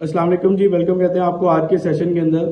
अस्सलाम वालेकुम जी, वेलकम कहते हैं आपको आज के सेशन के अंदर।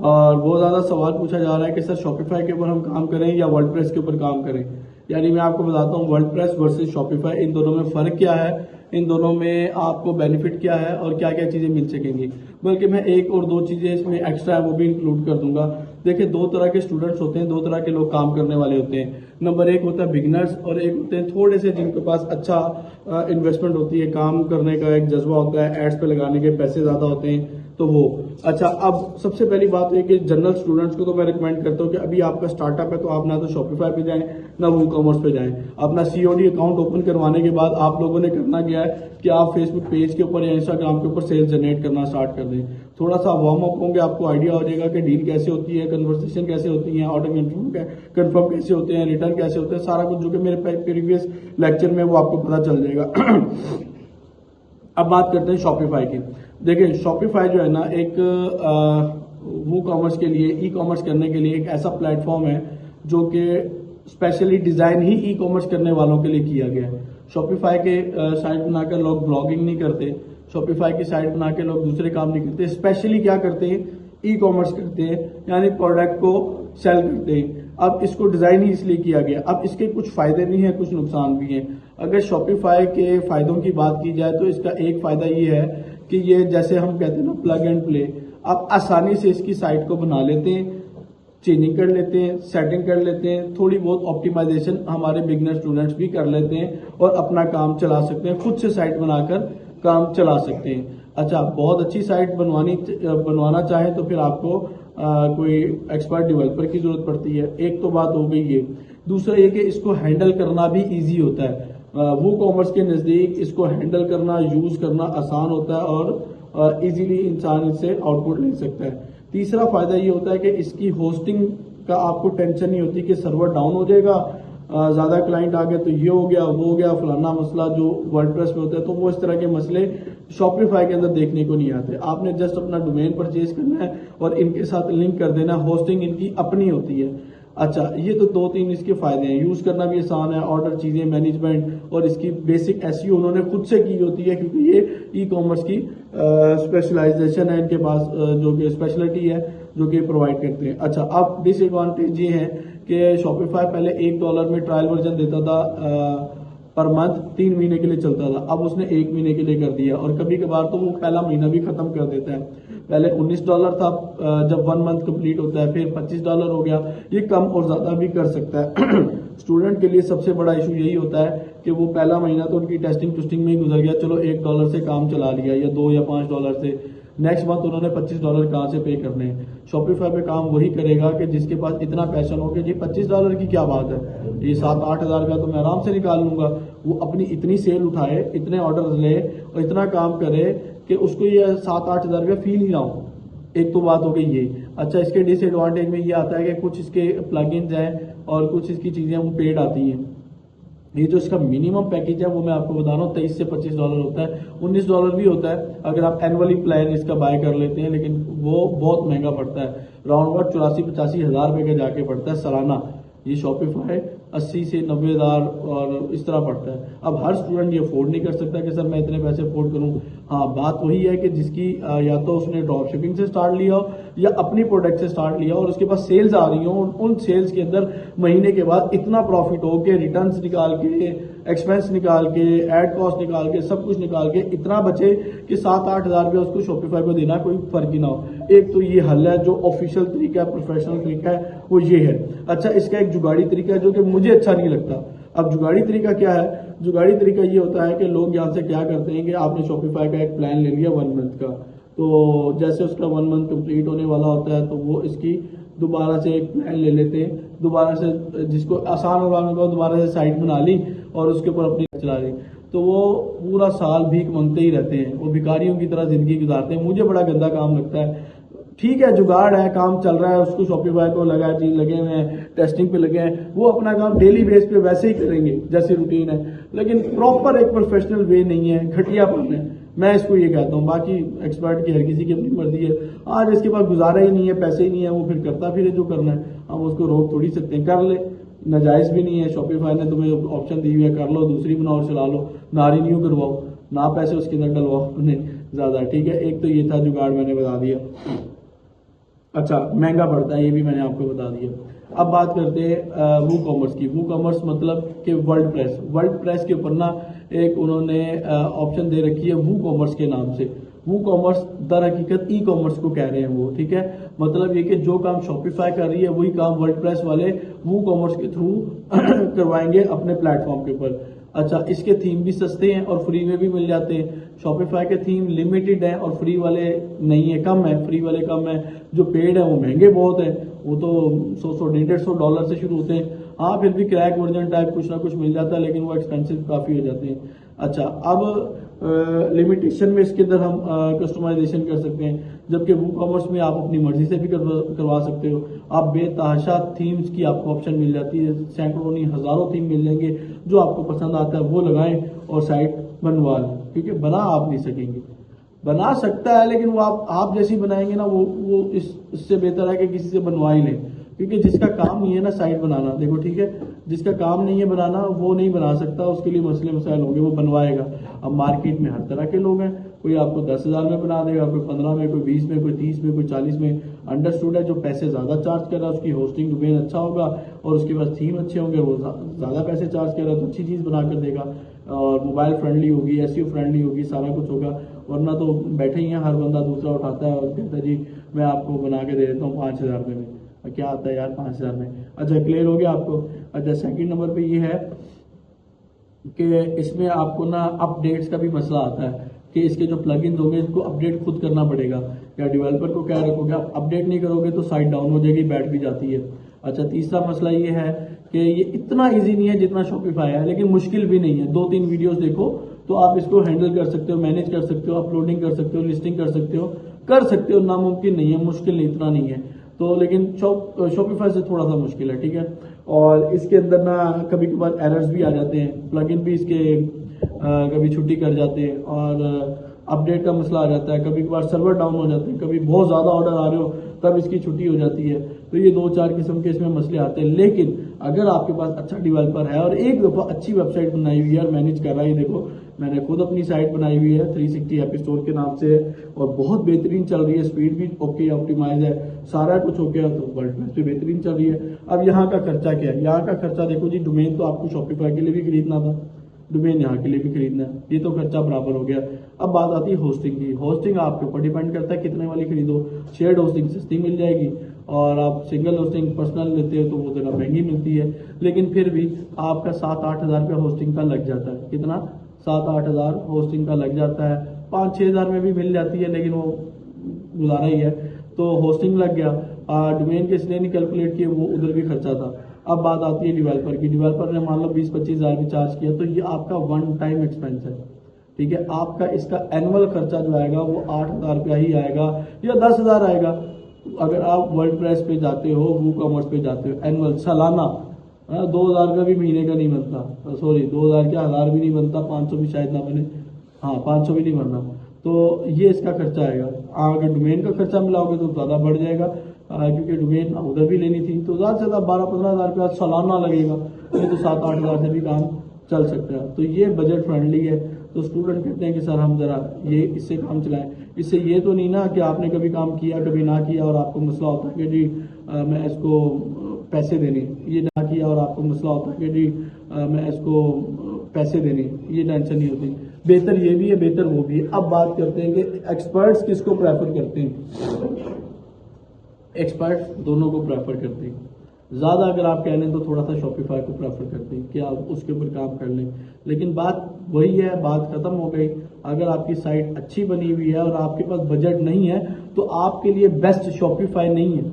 और बहुत ज़्यादा सवाल पूछा जा रहा है कि सर शॉपिफाई के ऊपर हम काम करें या वर्डप्रेस के ऊपर काम करें। यानी मैं आपको बताता हूँ वर्डप्रेस वर्सेस शॉपिफाई, इन दोनों में फ़र्क क्या है, इन दोनों में आपको बेनिफिट क्या है और क्या क्या चीज़ें मिल सकेंगी। बल्कि मैं एक और दो चीज़ें इसमें एक्स्ट्रा है वो भी इंक्लूड कर दूंगा। देखिए, दो तरह के स्टूडेंट्स होते हैं, दो तरह के लोग काम करने वाले होते हैं। नंबर एक होता है बिगिनर्स और एक होते हैं थोड़े से जिनके पास अच्छा इन्वेस्टमेंट होती है, काम करने का एक जज्बा होता है, एड्स पे लगाने के पैसे ज़्यादा होते हैं तो वो। अच्छा, अब सबसे पहली बात है कि जनरल स्टूडेंट्स को तो मैं रिकमेंड करता हूँ कि अभी आपका स्टार्टअप है तो आप ना तो शॉपिफाई पे जाएं ना वो कॉमर्स पे जाएं। अपना सीओडी अकाउंट ओपन करवाने के बाद आप लोगों ने करना क्या है कि आप फेसबुक पेज के ऊपर या इंस्टाग्राम के ऊपर सेल्स जनरेट करना स्टार्ट कर दें। थोड़ा सा वार्म अप होंगे, आपको आइडिया हो जाएगा कि डील कैसे होती है, कन्वर्सेशन कैसे होती है, ऑर्डर कन्फर्म कैसे होते हैं, रिटर्न कैसे होते हैं, सारा कुछ जो कि मेरे प्रीवियस लेक्चर में वो आपको पता चल जाएगा। अब बात करते हैं शॉपिफाई की। देखिए, शॉपिफाई जो है ना एक वो कॉमर्स के लिए, ई कॉमर्स करने के लिए एक ऐसा प्लेटफॉर्म है जो कि स्पेशली डिजाइन ही ई कॉमर्स करने वालों के लिए किया गया है। शॉपिफाई के साइट बनाकर लोग ब्लॉगिंग नहीं करते, शॉपिफाई की साइट बना के लोग दूसरे काम नहीं करते, स्पेशली क्या करते हैं, ई कॉमर्स करते हैं, यानी प्रोडक्ट को सेल करते हैं। अब इसको डिजाइन ही इसलिए किया गया। अब इसके कुछ फायदे नहीं है, कुछ नुकसान भी हैं। अगर शॉपिफाई के फायदों की बात की जाए तो इसका एक फायदा ये है कि ये जैसे हम कहते हैं ना प्लग एंड प्ले, आप आसानी से इसकी साइट को बना लेते हैं, चेंजिंग कर लेते हैं, सेटिंग कर लेते हैं, थोड़ी बहुत ऑप्टिमाइजेशन हमारे बिगनर स्टूडेंट्स भी कर लेते हैं और अपना काम चला सकते हैं, खुद से साइट बनाकर काम चला सकते हैं। अच्छा, बहुत अच्छी साइट बनवाना चाहे तो फिर आपको कोई एक्सपर्ट डेवलपर की जरूरत पड़ती है। एक तो बात हो गई ये। दूसरा ये कि इसको हैंडल करना भी इजी होता है। वो कॉमर्स के नज़दीक इसको हैंडल करना, यूज करना आसान होता है और इजीली इंसान इससे आउटपुट ले सकता है। तीसरा फायदा ये होता है कि इसकी होस्टिंग का आपको टेंशन नहीं होती कि सर्वर डाउन हो जाएगा, ज्यादा क्लाइंट आ गए तो ये हो गया, वो हो गया, फलाना मसला जो वर्डप्रेस में होता है। तो वो इस तरह के मसले शॉपिफाई के अंदर देखने को नहीं आते। आपने जस्ट अपना डोमेन परचेज करना है और इनके साथ लिंक कर देना, होस्टिंग इनकी अपनी होती है। अच्छा, ये तो दो तीन इसके फायदे हैं। यूज करना भी आसान है, ऑर्डर चीजें मैनेजमेंट और इसकी बेसिक एसईओ उन्होंने खुद से की होती है क्योंकि ये ई कॉमर्स की स्पेशलाइजेशन है इनके पास, जो कि स्पेशलिटी है जो कि प्रोवाइड करते हैं। अच्छा, अब डिसएडवांटेज ये है कि शॉपिफाई पहले $1 में ट्रायल वर्जन देता था पर मंथ, 3 महीने के लिए चलता था। अब उसने 1 महीने के लिए कर दिया और कभी कभार तो वो पहला महीना भी खत्म कर देता है। पहले $19 था, जब 1 मंथ कंप्लीट होता है फिर $25 हो गया। ये कम और ज्यादा भी कर सकता है। स्टूडेंट के लिए सबसे बड़ा इशू यही होता है कि वो पहला महीना तो उनकी टेस्टिंग टूस्टिंग में ही गुजर गया, चलो $1 से काम चला लिया या $2 या $5 से। नेक्स्ट मंथ उन्होंने $25 कहाँ से पे करने हैं। शॉपिफाई पे काम वही करेगा कि जिसके पास इतना पैशन हो कि जी $25 की क्या बात है, ये 7-8 हज़ार का तो मैं आराम से निकाल लूंगा। वो अपनी इतनी सेल उठाए, इतने ऑर्डर ले और इतना काम करे कि उसको ये 7-8 हज़ार रुपया फील ही ना हो। एक तो बात हो गई ये। अच्छा, इसके डिसएडवांटेज में ये आता है कि कुछ इसके प्लगइन्स हैं और कुछ इसकी चीजें वो पेड आती हैं। ये जो इसका मिनिमम पैकेज है वो मैं आपको बता रहा हूँ $23 से $25 होता है, $19 भी होता है अगर आप एनुअली प्लान इसका बाय कर लेते हैं, लेकिन वो बहुत महंगा पड़ता है। राउंड अबाउट 84-85 हज़ार रुपए का जाके पड़ता है सालाना। ये शॉपिफाई 80 से 90 हज़ार और इस तरह पड़ता है। अब हर स्टूडेंट ये अफोर्ड नहीं कर सकता कि सर मैं इतने पैसे अफोर्ड करूं। हाँ, बात वही है कि जिसकी या तो उसने ड्रॉप शिपिंग से स्टार्ट लिया हो या अपनी प्रोडक्ट से स्टार्ट लिया और उसके पास सेल्स आ रही हो, उन सेल्स के अंदर महीने के बाद इतना प्रॉफिट हो कि रिटर्न्स निकाल के, एक्सपेंस निकाल के, एड कॉस्ट निकाल के, सब कुछ निकाल के इतना बचे कि 7-8 हज़ार रुपया उसको शॉपिफाई को देना कोई फर्क ही ना हो। एक तो ये हल है, जो ऑफिशियल तरीका है, प्रोफेशनल तरीका है, वो ये है। अच्छा, इसका एक जुगाड़ी तरीका है जो कि मुझे अच्छा नहीं लगता। अब जुगाड़ी तरीका क्या है? जुगाड़ी तरीका ये होता है कि लोग यहाँ से क्या करते हैं कि आपने शॉपिफाई का एक प्लान ले लिया 1 मंथ का, तो जैसे उसका 1 मंथ कंप्लीट होने वाला होता है तो वो इसकी दोबारा से एक प्लान ले लेते हैं, दोबारा से जिसको आसान होगा उनको दोबारा से साइट बना ली और उसके ऊपर अपनी चला ली। तो वो पूरा साल भीख मांगते ही रहते हैं, वो भिखारियों की तरह जिंदगी गुजारते हैं। मुझे बड़ा गंदा काम लगता है। ठीक है, जुगाड़ है, काम चल रहा है, उसको शॉपिफाई को लगा चीज लगे हुए हैं, टेस्टिंग पे लगे हैं, वो अपना काम डेली बेस पे वैसे ही करेंगे जैसे रूटीन है, लेकिन प्रॉपर एक प्रोफेशनल वे नहीं है, घटियापन है। मैं इसको ये कहता हूँ। बाकी एक्सपर्ट की हर किसी की अपनी मर्जी है। आज इसके पास गुजारा ही नहीं है, पैसे ही नहीं है, वो फिर करता फिर जो करना है, हम उसको रोक थोड़ी सकते हैं। कर ले, नाजायज भी नहीं है। शॉपिफाई ने तुम्हें ऑप्शन दी हुई है, कर लो, दूसरी बनाओ और चला लो, ना रिन्यू करवाओ, ना पैसे उसके अंदर डलवाओ अपने। ज्यादा, ठीक है। एक तो ये था जुगाड़, मैंने बता दिया। अच्छा, महंगा पड़ता है, ये भी मैंने आपको बता दिया। अब बात करते हैं वू कॉमर्स की। वू कॉमर्स मतलब कि वर्ल्ड प्रेस के ऊपर ना एक उन्होंने ऑप्शन दे रखी है वू कॉमर्स के नाम से। वू कॉमर्स दर हकीकत ई कॉमर्स को कह रहे हैं वो, ठीक है। मतलब ये कि जो काम शॉपिफाई कर रही है वही काम वर्ल्ड प्रेस वाले वू कॉमर्स के थ्रू करवाएंगे अपने प्लेटफॉर्म के ऊपर। अच्छा, इसके थीम भी सस्ते हैं और फ्री में भी मिल जाते हैं। शॉपिफाई के थीम लिमिटेड है और फ्री वाले नहीं है, कम है, फ्री वाले कम है। जो पेड है वो महंगे बहुत है, वो तो $100-150 से शुरू होते हैं। हाँ, फिर भी क्रैक वर्जन टाइप कुछ ना कुछ मिल जाता है, लेकिन वो एक्सपेंसिव काफी हो जाते हैं। अच्छा, अब लिमिटेशन में इसके अंदर हम कस्टमाइजेशन कर सकते हैं, जबकि वू कॉमर्स में आप अपनी मर्जी से भी करवा सकते हो। आप बेतहाशा थीम्स की आपको ऑप्शन मिल जाती है, सैकड़ों नहीं हजारों थीम मिल जाएंगे। जो आपको पसंद आता है वो लगाएं और साइट बनवा लें, क्योंकि बना आप नहीं सकेंगे। बना सकता है, लेकिन वो आप जैसी बनाएंगे ना, वो इससे बेहतर है कि किसी से बनवा ही लें, क्योंकि जिसका काम नहीं है ना साइट बनाना, देखो ठीक है, जिसका काम नहीं है बनाना वो नहीं बना सकता, उसके लिए मसले मसाइल होंगे, वो बनवाएगा। अब मार्केट में हर तरह के लोग हैं, कोई आपको 10,000 में बना देगा, कोई 15 में, कोई 20 में, कोई 30 में, कोई 40 में। अंडरस्टूड है, जो पैसे ज्यादा चार्ज कर रहा है उसकी होस्टिंग डोमेन अच्छा होगा और उसके पास थीम अच्छे होंगे, वो ज्यादा पैसे चार्ज कर रहा है तो अच्छी चीज बनाकर देगा और मोबाइल फ्रेंडली होगी, एसईओ फ्रेंडली होगी, सारा कुछ होगा। वरना तो बैठे ही हैं, हर बंदा दूसरा उठाता है और कहता है जी मैं आपको बना के दे देता हूँ 5,000 में। क्या आता है यार 5,000 में। अच्छा, क्लियर हो गया आपको। अच्छा, सेकंड नंबर पे ये है कि इसमें आपको ना अपडेट्स का भी मसला आता है कि इसके जो प्लगइन्स होंगे इनको अपडेट खुद करना पड़ेगा, या डेवलपर को क्या रखोगे, आप अपडेट नहीं करोगे तो साइट डाउन हो जाएगी, बैठ भी जाती है। अच्छा, तीसरा मसला ये है कि ये इतना इजी नहीं है जितना शॉपिफाई है, लेकिन मुश्किल भी नहीं है। 2-3 वीडियोस देखो तो आप इसको हैंडल कर सकते हो, मैनेज कर सकते हो, अपलोडिंग कर सकते हो, लिस्टिंग कर सकते हो। नामुमकिन नहीं है, मुश्किल नहीं, इतना नहीं है तो, लेकिन शॉपिफाई से थोड़ा सा मुश्किल है, ठीक है। और इसके अंदर ना कभी कभार एरर्स भी आ जाते हैं, प्लगइन भी इसके कभी छुट्टी कर जाते हैं और अपडेट का मसला आ जाता है, कभी कभार सर्वर डाउन हो जाते हैं, कभी बहुत ज्यादा ऑर्डर आ रहे हो तब इसकी छुट्टी हो जाती है। तो ये 2-4 किस्म के इसमें मसले आते हैं। लेकिन अगर आपके पास अच्छा डेवलपर है और एक दफा अच्छी वेबसाइट बनाई हुई है और मैनेज कर रहा है, देखो मैंने खुद अपनी साइट बनाई हुई है 360 हैप्पी स्टोर के नाम से और बहुत बेहतरीन चल रही है, स्पीड भी ओके, ऑप्टिमाइज है, सारा कुछ ओके है, तो वर्ल्ड प्रेस पे बेहतरीन चल रही है। अब यहाँ का खर्चा क्या है, यहाँ का खर्चा देखो जी, डोमेन तो आपको शॉपिफाई के लिए भी खरीदना था, डोमेन यहाँ के लिए भी खरीदना है, ये तो खर्चा बराबर हो गया। अब बात आती है होस्टिंग की। होस्टिंग आपके ऊपर डिपेंड करता है कितने वाली खरीदो। शेयर्ड होस्टिंग सस्ती मिल जाएगी और आप सिंगल होस्टिंग पर्सनल लेते हो तो वो जरा महंगी मिलती है, लेकिन फिर भी आपका 7-8 हज़ार रुपया होस्टिंग का लग जाता है। कितना? 7-8 हज़ार होस्टिंग का लग जाता है। 5-6 हज़ार में भी मिल जाती है, लेकिन वो गुजारा ही है। तो होस्टिंग लग गया, डोमेन के इसलिए नहीं कैलकुलेट किए, वो उधर भी खर्चा था। अब बात आती है डेवलपर की। डेवलपर ने मान लो 20-25 हज़ार भी चार्ज किया, तो ये आपका वन टाइम एक्सपेंस है, ठीक है। आपका इसका एनुअल खर्चा जो आएगा वो 8 हज़ार रुपया ही आएगा या 10 हज़ार आएगा। अगर आप वर्ल्ड प्रेस पे जाते हो, वू कॉमर्स पे जाते हो, एनुअल सालाना 2,000 का भी महीने का नहीं बनता, सॉरी 2,000 क्या, 1,000 भी नहीं बनता, 500 भी शायद ना बने, हाँ 500 भी नहीं बनना। तो ये इसका खर्चा आएगा। अगर डोमेन का खर्चा मिलाओगे तो ज्यादा बढ़ जाएगा, क्योंकि डोमेन उधर भी लेनी थी, तो ज्यादा से ज्यादा 12-15 हज़ार रुपया सालाना लगेगा, नहीं तो 7-8 हज़ार से भी काम चल सकता है। तो ये बजट फ्रेंडली है। तो स्टूडेंट कहते हैं कि सर हम जरा ये इससे काम चलाएं। इससे ये तो नहीं ना कि आपने कभी काम किया कभी ना किया और आपको मसला होता है कि जी मैं इसको पैसे देने, ये ना किया और आपको मसला होता है कि जी मैं इसको पैसे देने, ये टेंशन नहीं होती। बेहतर ये भी है, बेहतर वो भी है। अब बात करते हैं कि एक्सपर्ट्स किसको प्रेफर करते हैं। एक्सपर्ट्स दोनों को प्रेफर करते हैं। ज्यादा अगर आप कह लें तो थोड़ा सा शॉपिफाई को प्रेफर करते हैं कि आप उसके ऊपर काम कर लें, लेकिन बात वही है, बात खत्म हो गई। अगर आपकी साइट अच्छी बनी हुई है और आपके पास बजट नहीं है तो आपके लिए बेस्ट शॉपिफाई नहीं है,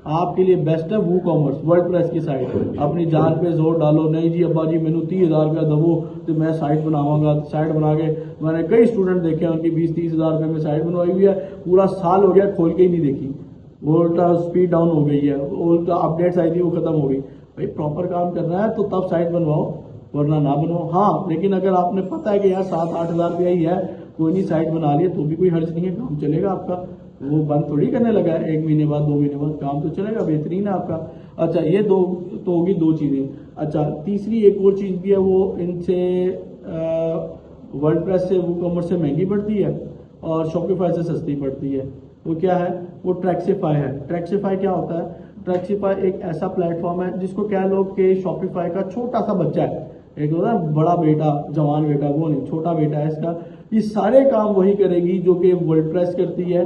आपके लिए बेस्ट है वू कॉमर्स, वर्ल्ड प्रेस की साइट। अपनी जान पे जोर डालो, नहीं जी अब्बा जी मैंने 30,000 रुपया दबो तो मैं साइट बनाऊंगा। साइट बना के मैंने कई स्टूडेंट देखे हैं, उनकी 20-30 हज़ार रुपये में साइट बनवाई हुई है, पूरा साल हो गया खोल के ही नहीं देखी, वो उल्टा स्पीड डाउन हो गई है, उल्टा अपडेट्स आई थी वो खत्म हो गई। भाई प्रॉपर काम करना है तो तब साइट बनवाओ, वरना ना बनवाओ। हाँ, लेकिन अगर आपने पता है कि यार 7-8 हज़ार रुपया ही है, कोई नहीं साइट बना लिया तो भी कोई हर्ज नहीं है, काम चलेगा आपका, वो बंद थोड़ी करने लगा है 1 महीने बाद 2 महीने बाद, काम तो चलेगा, बेहतरीन है आपका। अच्छा, ये दो तो होगी 2 चीजें। अच्छा, तीसरी एक और चीज भी है, वो इनसे वर्ल्ड प्रेस से वू कॉमर्स से महंगी पड़ती है और शॉपिफाई से सस्ती पड़ती है। वो क्या है? वो ट्रैक्सिफाई है। ट्रैक्सिफाई क्या होता है? ट्रैक्सिफाई एक ऐसा प्लेटफॉर्म है जिसको कह लो कि शॉपिफाई का छोटा सा बच्चा है। एक होता है बड़ा बेटा, जवान बेटा, वो नहीं, छोटा बेटा है इसका। ये सारे काम वही करेगी जो कि वर्डप्रेस करती है,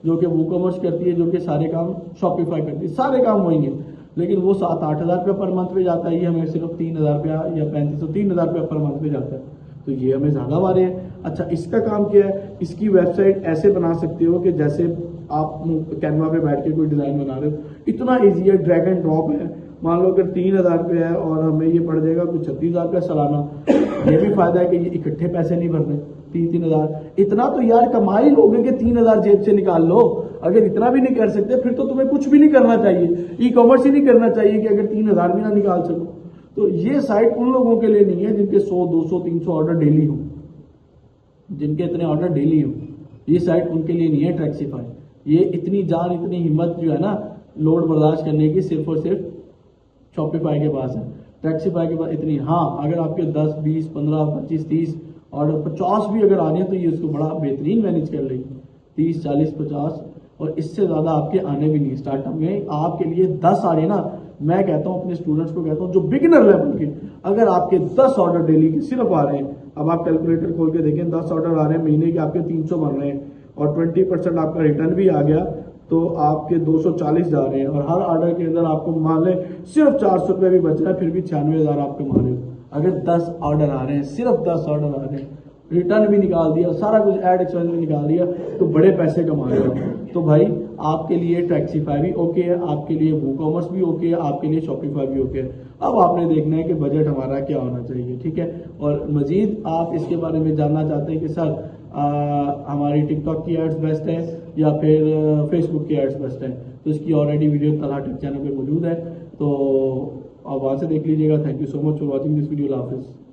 जो कि वूकॉमर्स करती है, जो कि सारे काम शॉपिफाई करती है। सारे काम वही है, लेकिन वो 7-8 हज़ार रुपया पर मंथ पे जाता है, ये हमें सिर्फ 3,000 रुपया या 3,000 रुपया पर मंथ पे जाता है। तो ये हमें ज्यादा बारे है। अच्छा, इसका काम क्या है? इसकी वेबसाइट ऐसे बना सकते हो कि जैसे आप कैनवा पे बैठ के कोई डिजाइन बना रहे हो, इतना ईजी है, ड्रैग एंड ड्रॉप है। मान लो अगर 3,000 रुपये है और हमें ये पड़ जाएगा कुछ 36,000 रुपया सालाना। ये भी फायदा है कि ये इकट्ठे पैसे नहीं भरने, 3-3 हज़ार। इतना तो यार कमा ही लोगे कि 3,000 जेब से निकाल लो। अगर इतना भी नहीं कर सकते फिर तो तुम्हें कुछ भी नहीं करना चाहिए, ई कॉमर्स ही नहीं करना चाहिए कि अगर 3,000 भी ना निकाल सको। तो ये साइट उन लोगों के लिए नहीं है जिनके 100, 200, 300 ऑर्डर डेली हो, जिनके इतने ऑर्डर डेली हो। ये साइट उनके लिए नहीं है ट्रैक्सिफाई। ये इतनी जान, इतनी हिम्मत जो है ना लोड बर्दाश्त करने की, सिर्फ और सिर्फ शॉपिफाई के पास है। ट्रैक्सिफाई के पास इतनी, हाँ अगर आपके 10, 20, 15, 25, 30 ऑर्डर 50 भी अगर आने तो ये उसको बड़ा बेहतरीन मैनेज कर लेगी। 30, 40, 50 और इससे ज्यादा आपके आने भी नहीं। स्टार्टअप में आपके लिए 10 आ रहे ना, मैं कहता हूं अपने स्टूडेंट्स को कहता हूं जो बिगिनर लेवल के, अगर आपके 10 ऑर्डर डेली के सिर्फ आ रहे हैं, अब आप कैलकुलेटर खोल के देखें, 10 ऑर्डर आ रहे हैं, महीने के आपके 300 बन रहे हैं और 20% आपका रिटर्न भी आ गया तो आपके 240 जा रहे हैं और हर ऑर्डर के अंदर आपको मान लें सिर्फ 400 रुपये भी बच रहा है, फिर भी 96,000 आप कमा रहे हो। अगर 10 ऑर्डर आ रहे हैं, सिर्फ 10 ऑर्डर आ रहे हैं, रिटर्न भी निकाल दिया, सारा कुछ एड एक्सपेंस भी निकाल दिया, तो बड़े पैसे कमा रहे हो। तो भाई आपके लिए ट्रैक्सिफाई भी ओके है, आपके लिए वूकॉमर्स भी ओके है, आपके लिए शॉपिफाई भी ओके है। अब आपने देखना है कि बजट हमारा क्या होना चाहिए, ठीक है। और मजीद आप इसके बारे में जानना चाहते हैं कि सर हमारी टिकटॉक की एड्स बेस्ट है या फिर फेसबुक की एड्स बेस्ट है, तो इसकी already video Talha tech channel पे मौजूद है, तो आप वहां से देख लीजिएगा। Thank you so much for watching this video. अल्लाह हाफिज़।